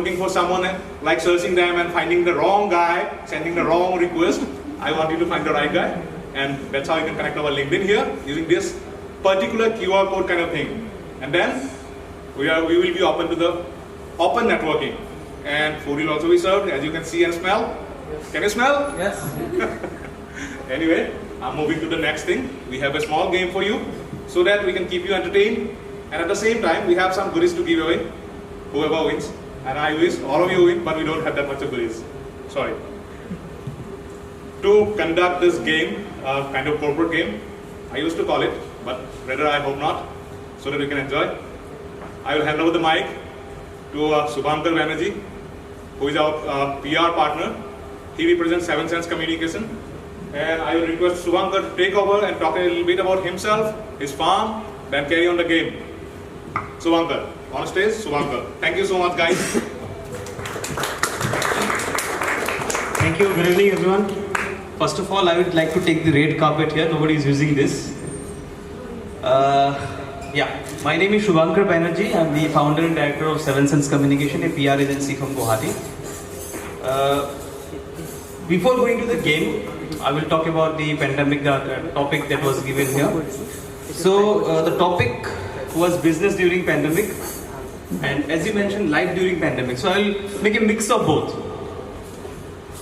looking for someone like searching them and finding the wrong guy, sending the wrong request, I want you to find the right guy. And that's how you can connect our LinkedIn here using this particular QR code kind of thing. And then we will be open to the open networking. And food will also be served, as you can see and smell. Yes. Can you smell? Yes. Anyway, I'm moving to the next thing. We have a small game for you so that we can keep you entertained. And at the same time, we have some goodies to give away. Whoever wins. And I wish all of you win, but we don't have that much of goodies. Sorry. To conduct this game, kind of corporate game, I used to call it, but rather I hope not, so that we can enjoy. I will hand over the mic to Subhankar Banerjee, who is our PR partner. He represents 7 Sense Communication. And I will request Subhankar to take over and talk a little bit about himself, his farm, then carry on the game. Subhankar, on stage, Subhankar. Thank you so much, guys. Thank you. Good evening, everyone. First of all, I would like to take the red carpet here. Nobody is using this. My name is Subhankar Banerjee. I'm the founder and director of 7 Sense Communication, a PR agency from Guwahati. Before going to the game, I will talk about the pandemic, the topic that was given here. So the topic was business during pandemic, and as you mentioned, life during pandemic. So I'll make a mix of both.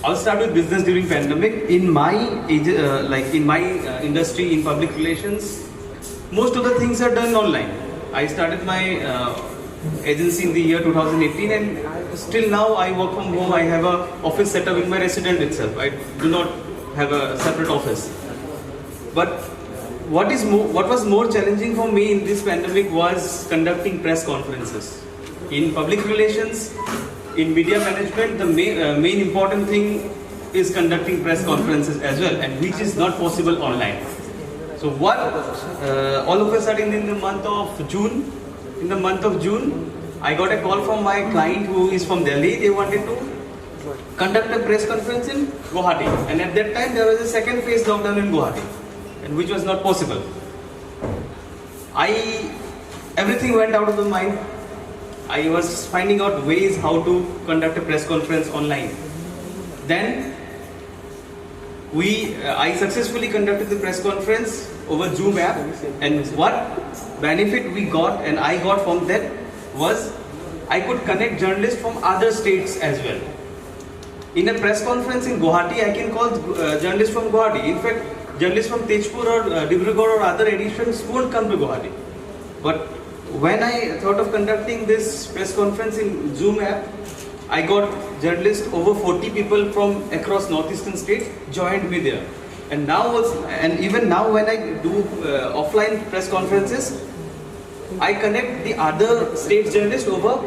I'll start with business during pandemic. In my industry, in public relations, most of the things are done online. I started my agency in the year 2018, and still now I work from home. I have an office set up in my residence itself. I do not have a separate office. But what was more challenging for me in this pandemic was conducting press conferences. In public relations, in media management, the main important thing is conducting press conferences as well, and which is not possible online. So what all of a sudden in the month of June, I got a call from my client who is from Delhi. They wanted to conduct a press conference in Guwahati, and at that time there was a second phase lockdown in Guwahati, and which was not possible. Everything went out of the mind. I was finding out ways how to conduct a press conference online. Then I successfully conducted the press conference over Zoom app, and what benefit we got and I got from that was I could connect journalists from other states as well. In a press conference in Guwahati, I can call journalists from Guwahati. In fact, journalists from Tezpur or Dibrugarh or other editions won't come to Guwahati. But when I thought of conducting this press conference in Zoom app, I got journalists, over 40 people from across northeastern states joined me there. And even now when I do offline press conferences, I connect the other state journalists over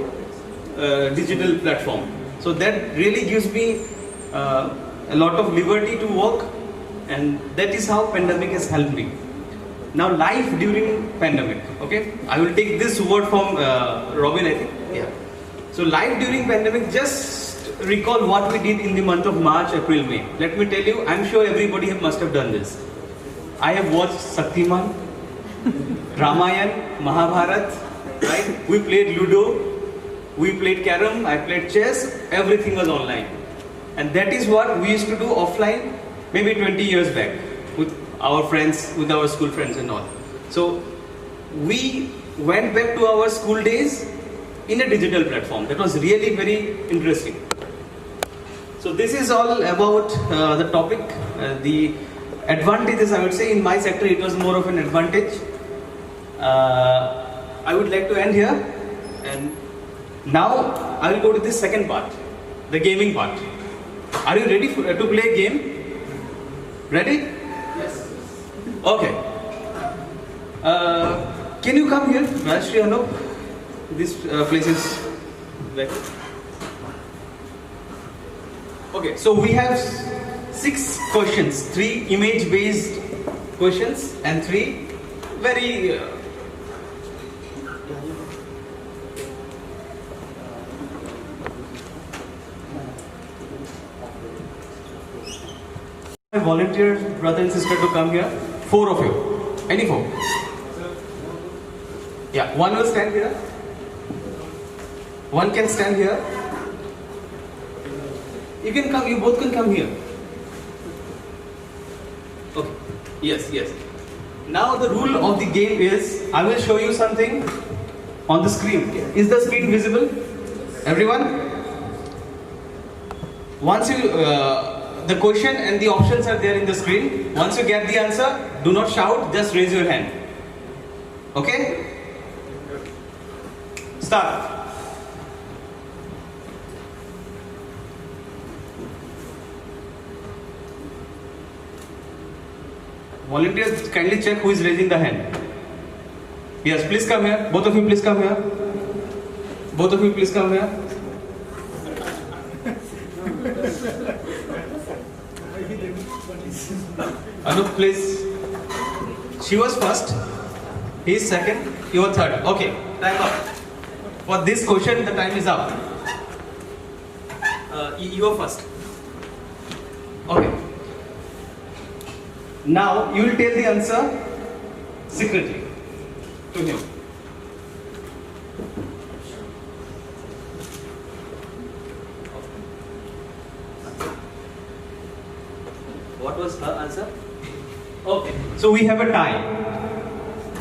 digital platform. So that really gives me a lot of liberty to work, and that is how pandemic has helped me. Now, life during pandemic, okay? I will take this word from Robin, I think. Yeah. So life during pandemic, just recall what we did in the month of March, April, May. Let me tell you, I'm sure everybody must have done this. I have watched Shaktiman, Ramayan, Mahabharat, right? We played Ludo, we played Carom, I played chess, everything was online. And that is what we used to do offline maybe 20 years back with our friends, with our school friends and all. So we went back to our school days in a digital platform. That was really very interesting. So this is all about the topic. The advantages, I would say, in my sector it was more of an advantage. I would like to end here, and now I will go to the second part, the gaming part. Are you ready to play a game? Ready? Yes. Okay. Can you come here, Rajshri Anup? This place is like. Okay, so we have 6 questions, 3 image-based questions and 3 very volunteer brother and sister to come here. 4 of you. Any 4? Yeah, one will stand here. One can stand here. You can come, you both can come here. Okay. Yes, yes. Now the rule of the game is, I will show you something on the screen. Is the screen visible? Everyone? Once you, the question and the options are there in the screen. Once you get the answer, do not shout, just raise your hand. Okay? Start. Volunteers, kindly check who is raising the hand. Yes, please come here. Both of you, please come here. Both of you, please come here. Anup, please. She was first. He is second. You are third. Okay, time up. For this question, the time is up. You are first. Okay. Now you will tell the answer secretly to him. What was her answer? Okay. So we have a tie.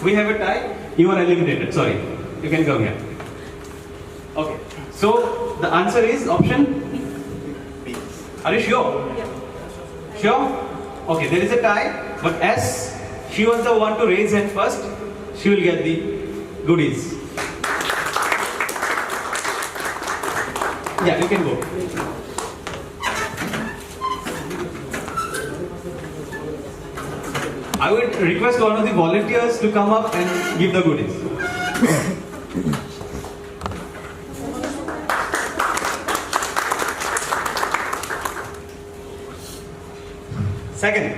We have a tie. You are eliminated. Sorry. You can come here. Okay. So the answer is option B. Are you sure? Yeah. Sure? Okay, there is a tie, but as she was the one to raise hand first, she will get the goodies. Yeah, you can go. I would request one of the volunteers to come up and give the goodies. Second,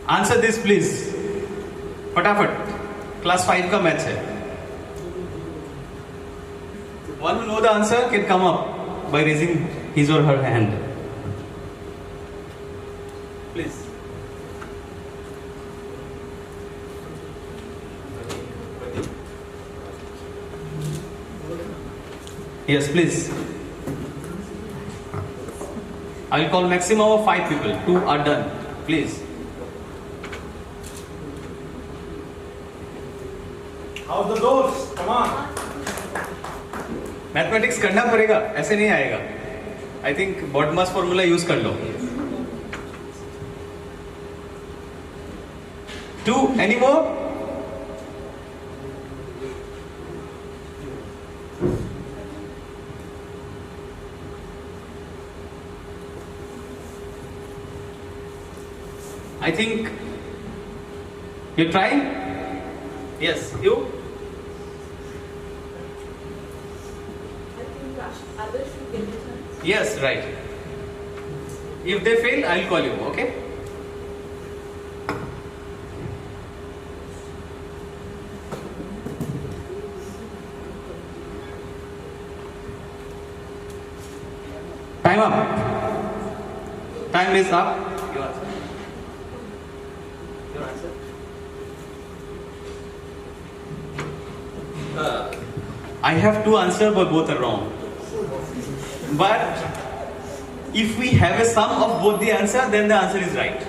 answer this please. फटाफट, class 5 का match है. One who know the answer can come up by raising his or her hand. Please. Yes, please. I will call maximum of 5 people. 2 are done. Please. How's the doors? Come on. Mathematics करना पड़ेगा, ऐसे नहीं आएगा. I think BODMAS formula use कर लो. 2, any more? I think you try? Yes, you? I think others should get a chance. Yes, right. If they fail, I'll call you, okay? Time up. Time is up. Your answer. Your answer. I have 2 answers, but both are wrong. But if we have a sum of both the answer, then the answer is right.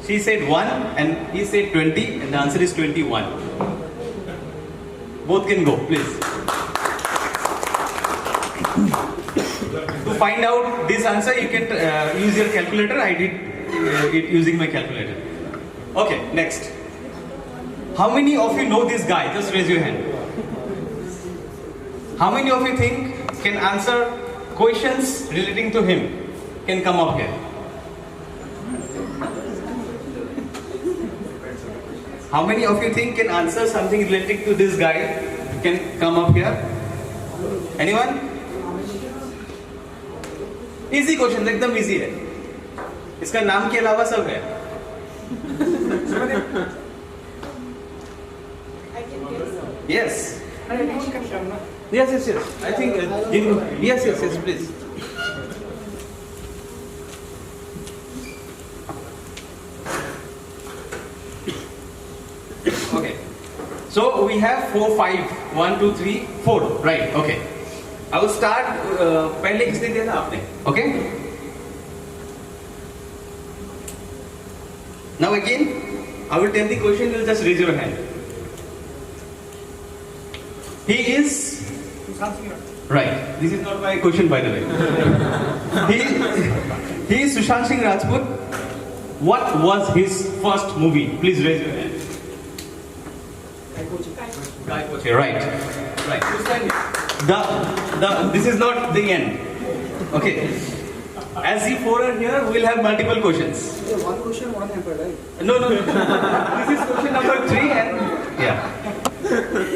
She said 1 and he said 20, and the answer is 21. Both can go, please. To find out this answer, you can use your calculator. I did it using my calculator. Okay, next. How many of you know this guy? Just raise your hand. How many of you think can answer questions relating to him? Can come up here. How many of you think can answer something related to this guy? Can come up here. Anyone? Easy question, एकदम easy है. इसका नाम के अलावा सब है. I can guess. Yes. Yes, yes, yes. I think yes, yes, yes, please. Okay. So we have 4, 5. 1, 2, 3, 4. Right. Okay. I will start. पहले किसने दिया था आपने? Okay. Now again, I will tell the question. You'll just raise your hand. He is right. This is not my question, by the way. He is Sushant Singh Rajput. What was his first movie? Please raise your hand. Guy Kochi. Right. This is not the end. Okay. As you four are here, we'll have multiple questions. Yeah, one question, one answer, right? No. This is question number 3 and yeah.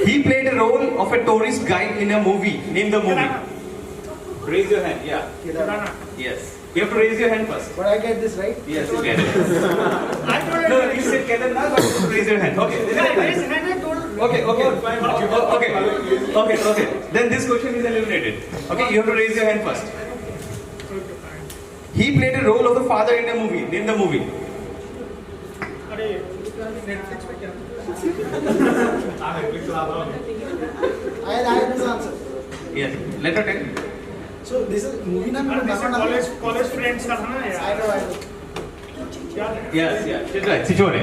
He played a role of a tourist guide in a movie. Name the movie. Raise your hand. Yeah. Kedarnath. Yes. You have to raise your hand first. But I get this right? Yes, you get it. No, you said Kedarnath, but you have to raise your hand. Okay. Okay. Then this question is eliminated. Okay, you have to raise your hand first. He played a role of the father in a movie. Name the movie. I have this answer. Yes. Letter 10. So this is movie name. College friends का था ना यार I know. Yes. She's right. Sichore.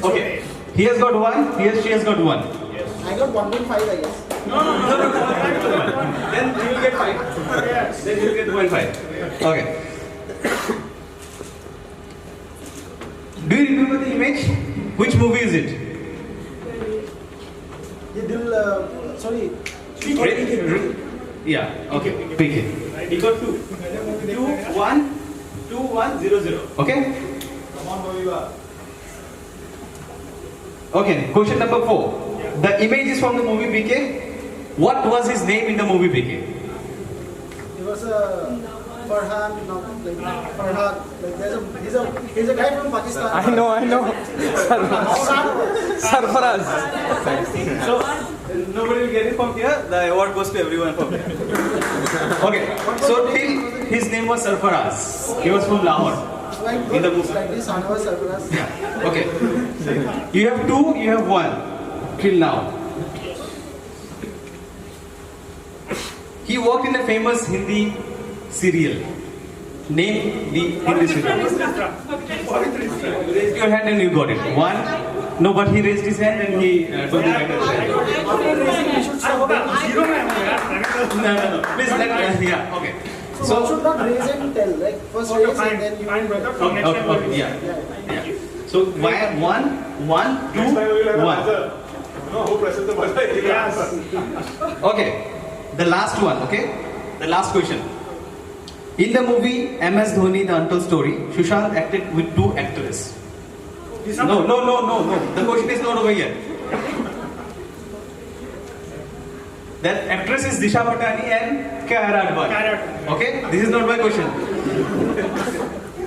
Okay. He has got 1. She has got 1. I got 1.5, I guess. No. Then you will get 5. Then you will get 0.5. Okay. Do you remember the image? Which movie is it? ये दिल sorry. Yeah. Okay. Pick it. He got 2. 2, 1, 2, 1, 0, 0. Okay. Okay. Question number 4. The image is from the movie PK. What was his name in the movie PK? He was Farhan, no, like Farhan. Like he's a guy from Pakistan. I know. Sarfaraz. So nobody will get it from here. The award goes to everyone from here. Okay. So till his name was Sarfaraz. He was from Lahore. Like In the movie. like this, Anwar Sarfaraz. Yeah. Okay. You have 2. You have 1. Till now. He worked in a famous Hindi serial. Name the Hindi serial. You raised your hand and you got it. 1. No, but he raised his hand and he told the right answer. Zero में हूँ यार No. Please let yeah. Okay. So one should not raise and tell. Like first raise and then you. fine brother Okay. Yeah. So why 1, 2, 1. No, who presses the button? He will answer. Okay. The last one. Okay. The last question. In the movie MS Dhoni, The Untold Story, Sushant acted with 2 actresses. No. The question is not over yet. That actress is Disha Patani and Kiara Advani. Okay, this is not my question.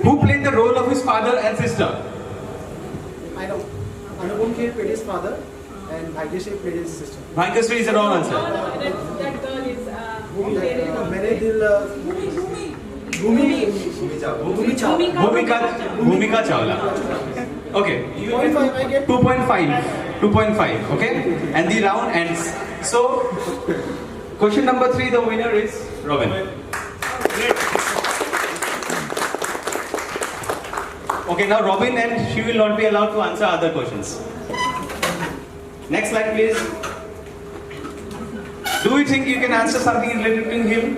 Who played the role of his father and sister? I know. Anupam Kher played his father, and Bhagyashree played his sister. Bhagyashree is the wrong answer. That girl is Mere Dil. Bhumika Chawla. Okay. 2.5 I get. 2.5. Okay. And the round ends. So, question number 3, the winner is Robin. Okay, now Robin and she will not be allowed to answer other questions. Next slide, please. Do you think you can answer something related to him?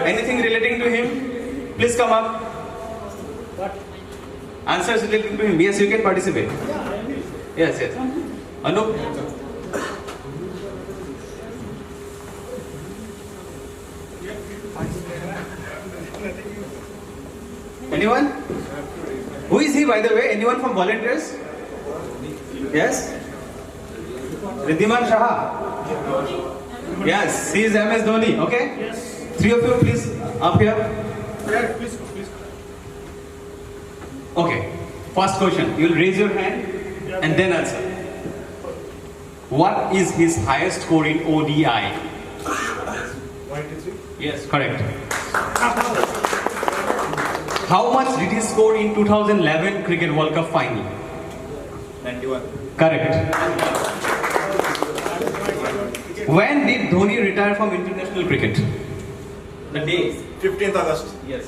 Anything relating to him? Please come up. Answers relating to him. Yes, you can participate. Yes. Anup? Anyone? Who is he, by the way? Anyone from volunteers? Yes? Riddhiman Shah. Yes, he is MS Dhoni. Okay? Yes. 3 of you, please, up here. Yeah, please. Okay. First question. You'll raise your hand and then answer. What is his highest score in ODI? 183. Yes, correct. How much did he score in 2011 Cricket World Cup final? 91. Correct. When did Dhoni retire from international cricket? The day. 15th August. Yes.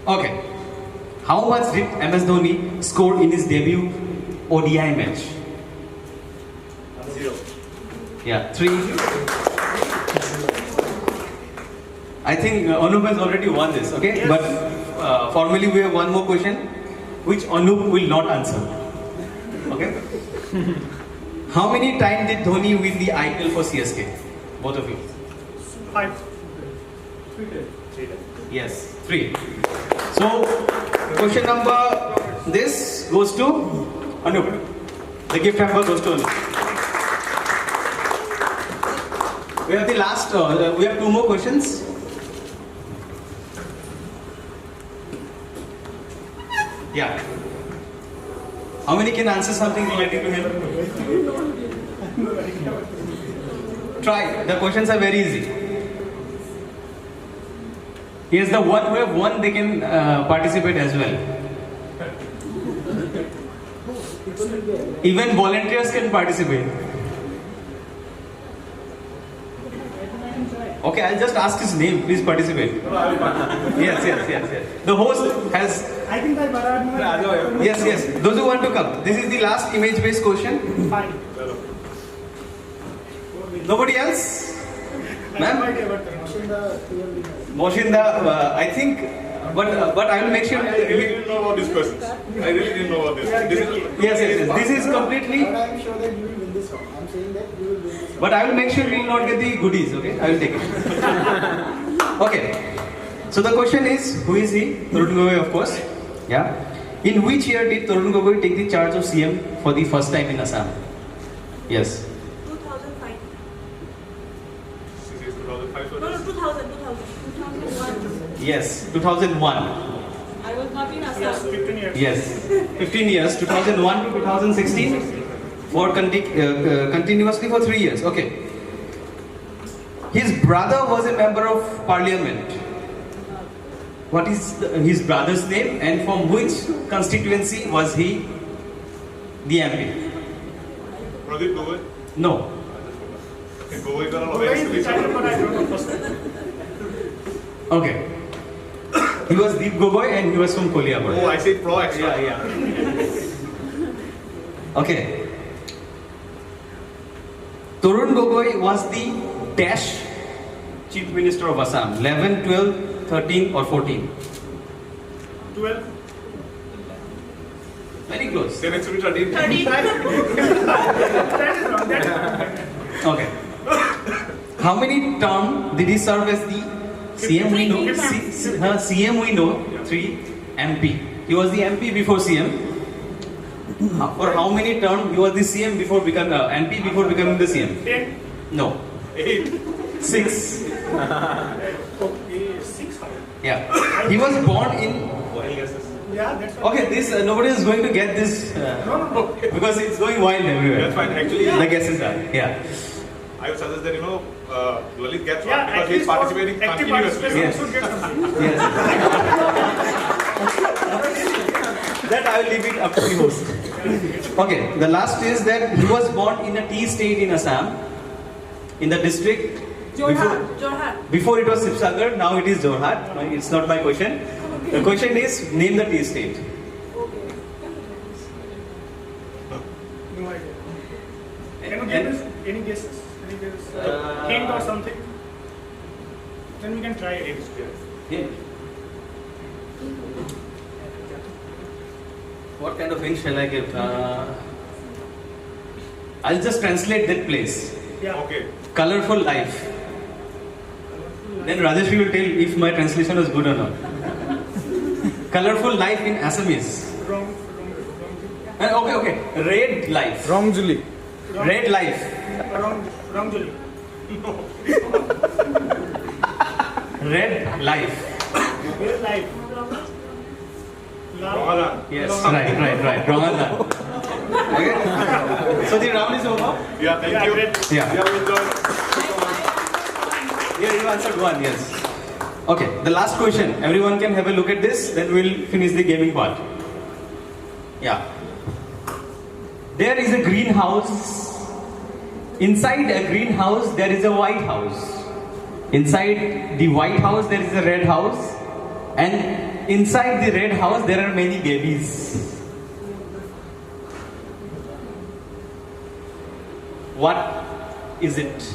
Okay. How much did MS Dhoni score in his debut ODI match? 0. Yeah, 3. I think Anup has already won this, okay? Yes. But formally we have one more question, which Anup will not answer. Okay? How many times did Dhoni win the IPL for CSK? Both of you. 5. Yes, 3. So, question number this goes to Anup. The gift hamper goes to Anup. We have the last, we have 2 more questions. Yeah. How many can answer something related to him? Try. The questions are very easy. Yes, the one who have won, they can participate as well. Even volunteers can participate. Okay, I'll just ask his name. Please participate. Yes. The host has. I think I barabar. Yes. Those who want to come. This is the last image-based question. Fine. Nobody else? Ma'am? clearly. Moshinda, I think, but I will make sure. I really didn't know about these questions. I really didn't know about this. Yes. This is completely. But I'm sure that you will win this one. I'm saying that you will win this one. But I will make sure we will not get the goodies. Okay, I will take it. Okay. So the question is, who is he? Tarun Gogoi, of course. Yeah. In which year did Tarun Gogoi take the charge of CM for the first time in Assam? Yes. 2005. This is 2005. No, 2001. Yes. 2001. I was not in Assam. Yes, 15 years. Yes. 15 years. 2001 to 2016. For continuously for 3 years. Okay. His brother was a member of parliament. What is his brother's name and from which constituency was he the MP? Pradeep Gogoi. No. Okay, Gogoi got a lot Where of is the title, but I don't know first time. Okay. He was Deep Gogoi and he was from Koliapur. Oh, I say pro extra. Yeah. Okay. Tarun Gogoi was the dash Chief Minister of Assam. 11, 12, 13 or 14? 12. Very close. Then it should be 13. 30. That is wrong. That is wrong. Okay. How many terms did he serve as the CM we know? CM we know, 3. MP. He was the MP before CM. For how many terms he was the CM before becoming MP before becoming the CM? 10. No. 8. 6. Okay, 6. Yeah. He was born in. Wild guesses. Yeah, that's fine. Okay, this nobody is going to get this No. because it's going wild everywhere. That's fine. Actually, The guesses are. Yeah. I would suggest that, Lalit gets one Yeah, because at he's least for participating active continuously. participation Yes. should get something. Yes. That I will leave it up to the host. Okay, the last is that he was born in a tea state in Assam, in the district. Jorhat. Before it was Sibsagar, now it is Jorhat. It's not my question. The question is, name the tea state. Okay. No idea. Can you give us any guesses? Any guesses? Hint or something? Then we can try it. Yeah. What kind of hint shall I give? I'll just translate that place. Yeah. Okay. Colorful life. Then Rajeshri will tell if my translation is good or not. Colorful life in Assamese. Wrong. Okay. Red life. Wrong, Julie. Red life. Wrong, Julie. Red life. Real life. Ramadan. Yes, right. Ramadan. Okay. So the round is over. Yeah, thank you. Great. Yeah. Yeah, we enjoyed. Yeah, you answered one, yes. Okay, the last question. Everyone can have a look at this, then we'll finish the gaming part. Yeah. there is a greenhouse. Inside a greenhouse, there is a white house. Inside the white house, there is a red house. And inside the red house, there are many babies. What is it?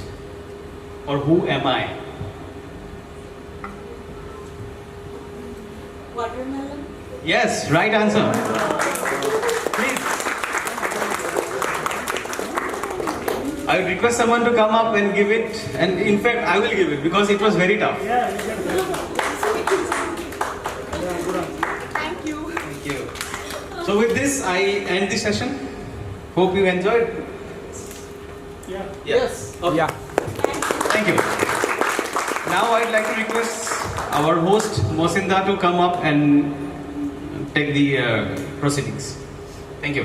Or who am I? Watermelon. Yes, right answer. Please. I would request someone to come up and give it. And in fact, I will give it because it was very tough. Yeah, you get that. Thank you. Thank you. So with this, I end the session. Hope you enjoyed. Yeah. Yes. Okay. Yeah. Thank you. Now I'd like to request our host Mosinda to come up and take the proceedings. Thank you.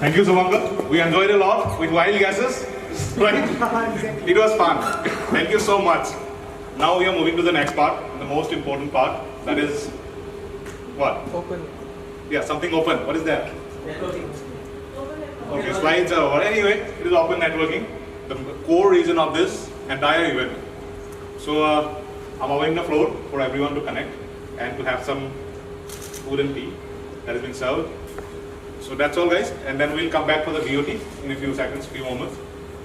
Thank you, Subankar. We enjoyed a lot with wild guesses, right? It was fun. Thank you so much. Now we are moving to the next part, the most important part. That is what? Open. Yeah, something open. What is that? Okay, slides are over. Anyway, it is open networking, the core reason of this entire event. So I'm opening the floor for everyone to connect and to have some food and tea that has been served. So that's all, guys, and then we'll come back for the BOT in a few seconds, few moments.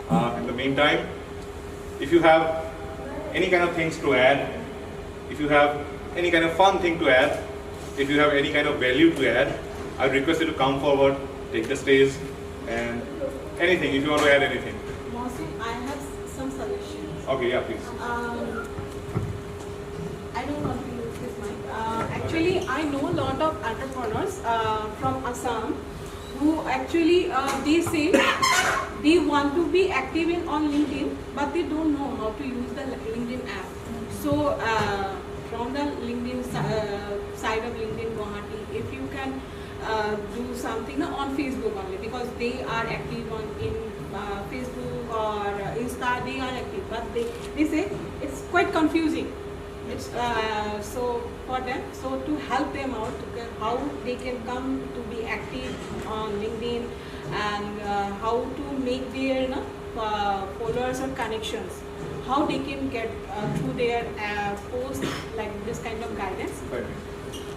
In the meantime, if you have any kind of things to add, if you have any kind of fun thing to add, if you have any kind of value to add, I would request you to come forward, take the stage, and anything, if you want to add anything. Mohsin, I have some suggestions. Okay, yeah, please. I don't want to use this mic. Actually, I know a lot of entrepreneurs from Assam who actually they say they want to be active on LinkedIn, but they don't know how to use the LinkedIn app. So from the LinkedIn side of LinkedIn Guwahati, if you can do something on Facebook only, because they are active on in Facebook or Insta, they are active, but they say it's quite confusing. It's so for them, so to help them out, how they can come to be active on LinkedIn and how to make their followers or connections, how they can get through their post like this kind of guidance.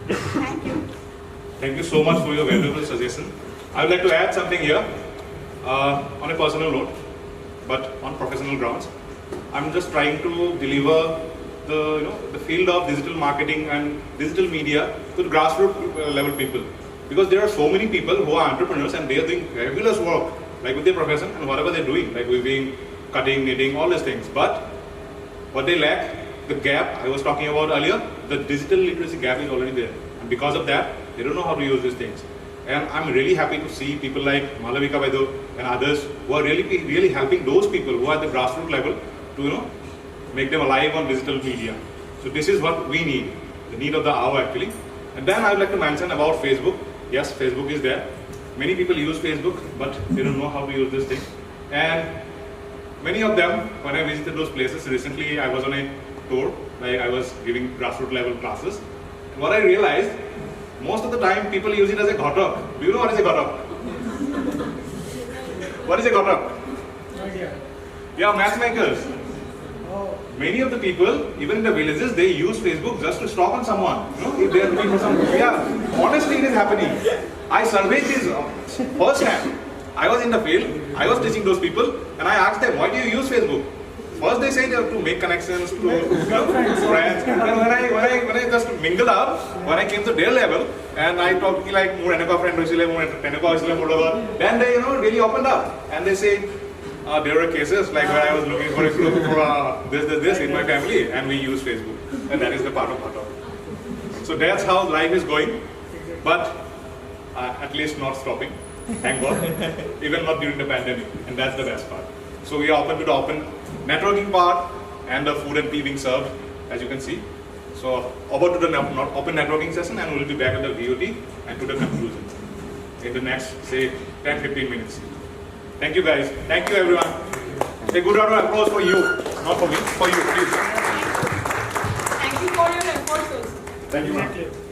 Thank you. Thank you so much for your valuable suggestion. I would like to add something here on a personal note, but on professional grounds. I'm just trying to deliver the field of digital marketing and digital media to the grassroots level people, because there are so many people who are entrepreneurs and they are doing fabulous work like with their profession and whatever they're doing, like weaving, cutting, knitting, all these things. But what they lack, the gap I was talking about earlier, the digital literacy gap is already there, and because of that they don't know how to use these things. And I'm really happy to see people like Malavika Vaido and others who are really helping those people who are at the grassroots level to make them alive on digital media. So this is what we need, the need of the hour actually. And then I would like to mention about Facebook. Yes, Facebook is there. Many people use Facebook, but they don't know how to use this thing. And many of them, when I visited those places, recently I was on a tour, like I was giving grassroots level classes. And what I realized, most of the time people use it as a ghatak. Do you know what is a ghatak? What is a ghatak? No idea. Yeah, matchmakers. Many of the people, even in the villages, they use Facebook just to stalk on someone. If they are looking for some. Yeah, honestly, it is happening. I surveyed this firsthand. I was in the field, I was teaching those people, and I asked them, why do you use Facebook? First they say to make connections, to friends. And when I just mingled up, when I came to their level, and I talked like more Enuka friend, then they really opened up, and they say. There were cases like where I was looking for a group for this in my family, and we use Facebook, and that is the part of. So that's how life is going, but at least not stopping, thank God, even not during the pandemic, and that's the best part. So we are open to the open networking part and the food and tea being served, as you can see. So over to the open networking session, and we'll be back at the VOT and to the conclusion in the next, say, 10-15 minutes. Thank you guys. Thank you everyone. A good round of applause for you. Not for me, for you, please. Thank you for your efforts also. Thank you, ma'am. Exactly.